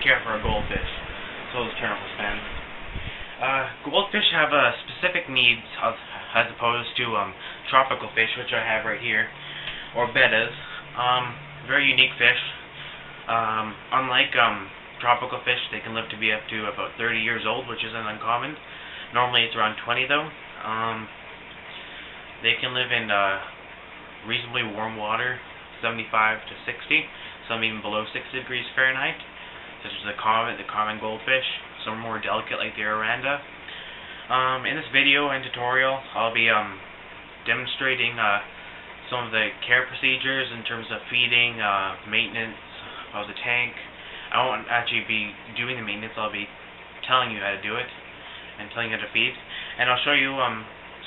care for a goldfish. So those turn off the fan. Goldfish have specific needs as opposed to tropical fish, which I have right here, or bettas. Very unique fish. Unlike tropical fish, they can live to be up to about 30 years old, which isn't uncommon. Normally it's around 20 though. They can live in reasonably warm water, 75 to 60, some even below 60 degrees Fahrenheit, such as the common goldfish. Some are more delicate like the Oranda. In this video and tutorial, I'll be demonstrating some of the care procedures in terms of feeding, maintenance of the tank. I won't actually be doing the maintenance, I'll be telling you how to do it and telling you how to feed. And I'll show you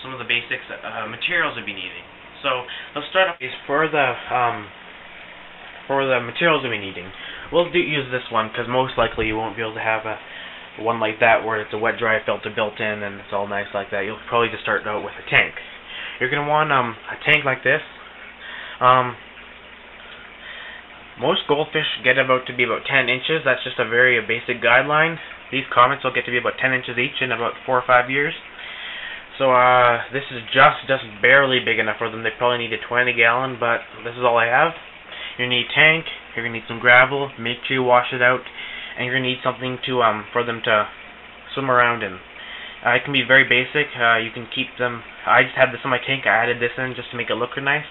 some of the basics materials you'll be needing. So let's start off for the materials you'll be needing. We'll use this one because most likely you won't be able to have one like that where it's a wet dry filter built in and it's all nice like that. You'll probably just start out with a tank. You're going to want a tank like this. Most goldfish get to be about 10 inches. That's just a very basic guideline. These comets will get to be about 10 inches each in about 4 or 5 years. So this is just barely big enough for them. They probably need a 20-gallon, but this is all I have. You're going to need a tank. You're going to need some gravel. Make sure you wash it out. And you're going to need something to for them to swim around in. It can be very basic. You can keep them. I just had this in my tank. I added this in just to make it look nice.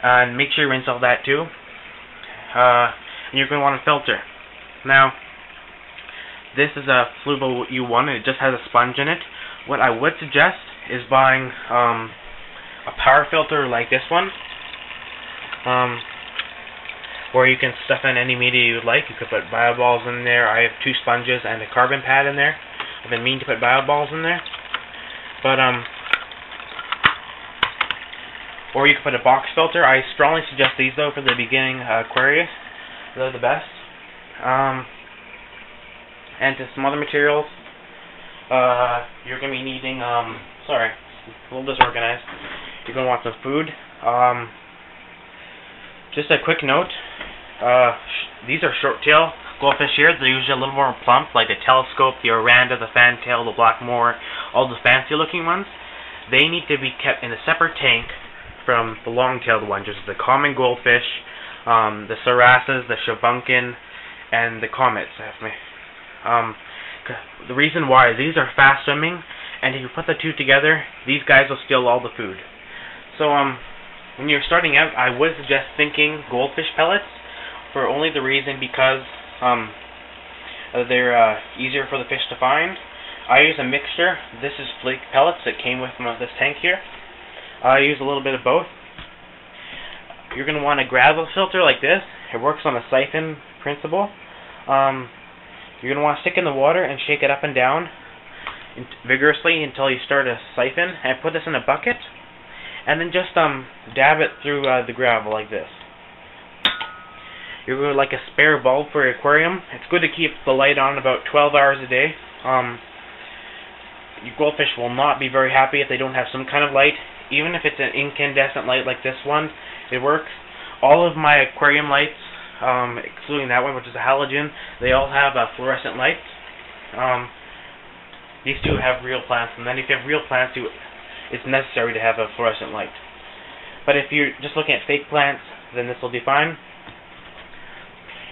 And make sure you rinse all that too. And you're going to want a filter. Now, this is a Fluval U1 and it just has a sponge in it. What I would suggest is buying a power filter like this one, where you can stuff in any media you would like. You could put bioballs in there. I have 2 sponges and a carbon pad in there. I've been meaning to put bioballs in there, but or you could put a box filter. I strongly suggest these though for the beginning aquarius. They're the best. And to some other materials. You're going to be needing, sorry, a little disorganized. You're going to want some food. Just a quick note, these are short-tail goldfish here. They're usually a little more plump, like the telescope, the Oranda, the fantail, the blackmore, all the fancy-looking ones. They need to be kept in a separate tank from the long-tailed ones, just the common goldfish, the sarasses, the shavunkin, and the comets. The reason why is these are fast swimming, and if you put the two together, these guys will steal all the food. So when you're starting out, I would suggest thinking goldfish pellets, for only the reason because they're easier for the fish to find. I use a mixture. This is flake pellets that came with this tank here. I use a little bit of both. You're going to want a gravel filter like this. It works on a siphon principle. You're going to want to stick in the water and shake it up and down vigorously until you start a siphon, and put this in a bucket, and then just dab it through the gravel like this. You're going to like a spare bulb for your aquarium. It's good to keep the light on about 12 hours a day. Your goldfish will not be very happy if they don't have some kind of light. Even if it's an incandescent light like this one, it works. All of my aquarium lights, excluding that one, which is a halogen, they all have fluorescent lights. These two have real plants, and then if you have real plants, it's necessary to have a fluorescent light. But if you're just looking at fake plants, then this will be fine.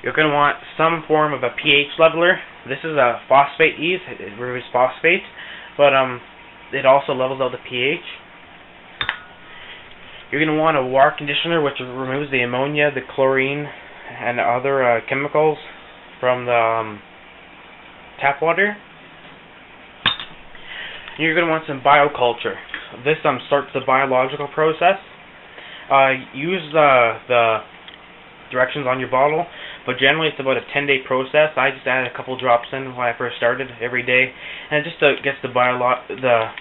You're going to want some form of a pH leveler. This is a phosphate ease. It removes phosphate, but it also levels out the pH. You're going to want a water conditioner, which removes the ammonia, the chlorine, and other chemicals from the tap water. You're going to want some bioculture. This starts the biological process. Use the directions on your bottle, but generally it's about a 10-day process. I just added a couple drops in when I first started every day, and it just gets the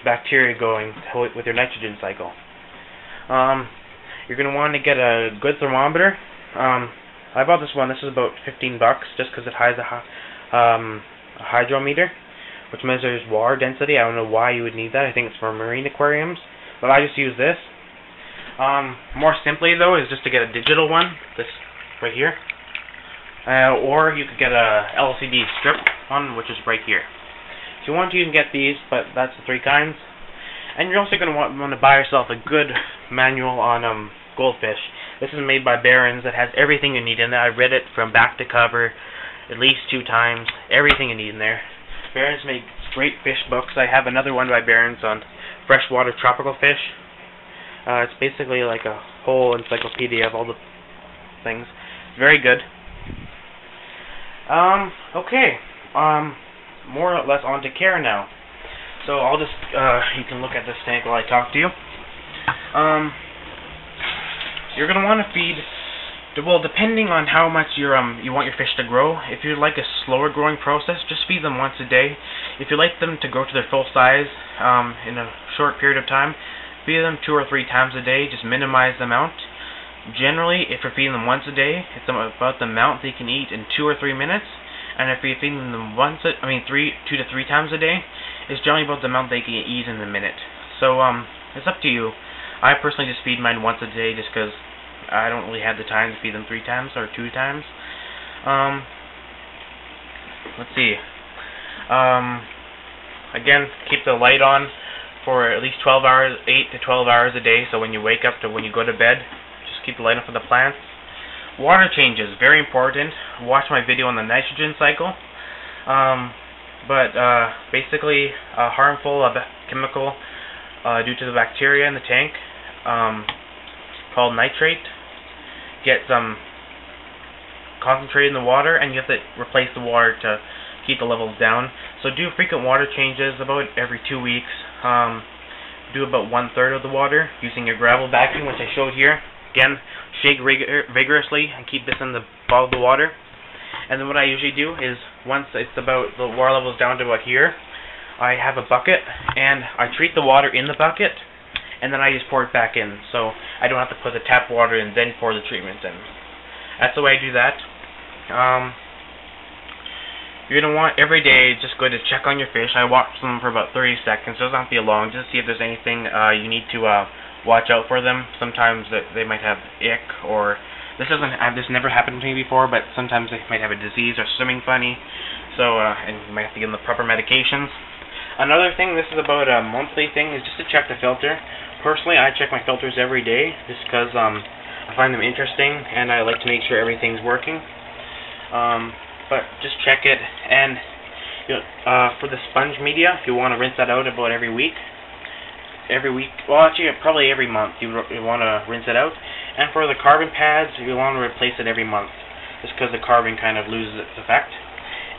bacteria going with your nitrogen cycle. You're going to want to get a good thermometer. I bought this one. This is about $15 just because it has a hydrometer, which measures water density. I don't know why you would need that. I think it's for marine aquariums, but I just use this. More simply though is just to get a digital one, this right here. or you could get a LCD strip one, which is right here. If you want to, you can get these, but that's the 3 kinds. And you're also going to want to buy yourself a good manual on Goldfish. This is made by Barron's. It has everything you need in there. I read it from back to cover at least 2 times. Everything you need in there. Barron's makes great fish books. I have another one by Barron's on freshwater tropical fish. It's basically like a whole encyclopedia of all the things. It's very good. Okay. More or less on to care now. So I'll just, you can look at this tank while I talk to you. You're going to want to feed, well, depending on how much you want your fish to grow. If you like a slower growing process, just feed them once a day. If you like them to grow to their full size in a short period of time, feed them 2 or 3 times a day. Just minimize the amount. Generally, if you're feeding them once a day, it's about the amount they can eat in 2 or 3 minutes. And if you're feeding them 2 to 3 times a day, it's generally about the amount they can eat in a minute. So it's up to you. I personally just feed mine once a day, just because I don't really have the time to feed them 3 times or 2 times. Let's see. Again, keep the light on for at least 12 hours, 8 to 12 hours a day. So when you wake up to when you go to bed, just keep the light on for the plants. Water changes, very important. Watch my video on the nitrogen cycle. Basically, a harmful chemical due to the bacteria in the tank called nitrate gets concentrated in the water, and you have to replace the water to keep the levels down. So do frequent water changes about every 2 weeks. Do about 1/3 of the water using your gravel vacuum, which I showed here. Again, shake vigorously and keep this in the bottle of the water. And then what I usually do is, once it's about the water level is down to about here, I have a bucket and I treat the water in the bucket, and then I just pour it back in, so I don't have to put the tap water in and then pour the treatments in. That's the way I do that. You're going to want every day just go to check on your fish. I watch them for about 30 seconds. It doesn't have to be long, just see if there's anything you need to watch out for them. Sometimes they might have ick, or this never happened to me before, but sometimes they might have a disease or swimming funny, so and you might have to give them the proper medications. Another thing, this is about a monthly thing, is just to check the filter. Personally, I check my filters every day just because I find them interesting and I like to make sure everything's working. But just check it, and for the sponge media, you want to rinse that out about every week. Well, actually, probably every month you want to rinse it out. And for the carbon pads, you want to replace it every month, just because the carbon kind of loses its effect.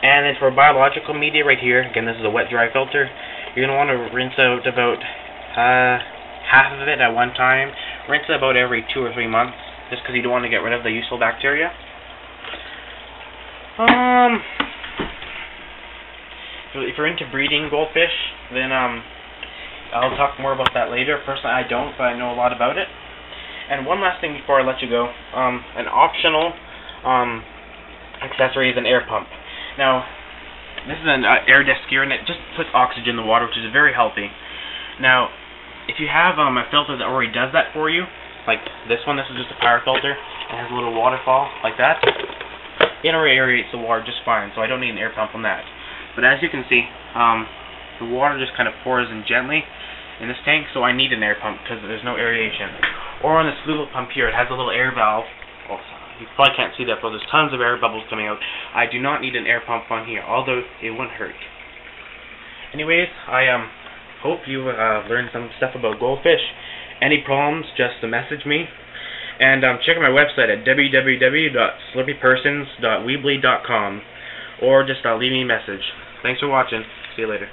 And then for biological media right here, again, this is a wet-dry filter, you're going to want to rinse out about half of it at one time. Rinse it about every 2 or 3 months, just because you don't want to get rid of the useful bacteria. If you're into breeding goldfish, then I'll talk more about that later. Personally, I don't, but I know a lot about it. And one last thing before I let you go, an optional accessory is an air pump. Now, this is an air desiccator, and it just puts oxygen in the water, which is very healthy. Now, if you have a filter that already does that for you, like this one, this is just a power filter, it has a little waterfall like that. It already aerates the water just fine, so I don't need an air pump on that. But as you can see, the water just kind of pours in gently in this tank, so I need an air pump because there's no aeration. Or on this little pump here, it has a little air valve. Oh, you probably can't see that, but there's tons of air bubbles coming out. I do not need an air pump on here, although it wouldn't hurt. Anyways, I hope you learned some stuff about goldfish. Any problems, just message me. And check out my website at www.slurpypersons.weebly.com, or just leave me a message. Thanks for watching. See you later.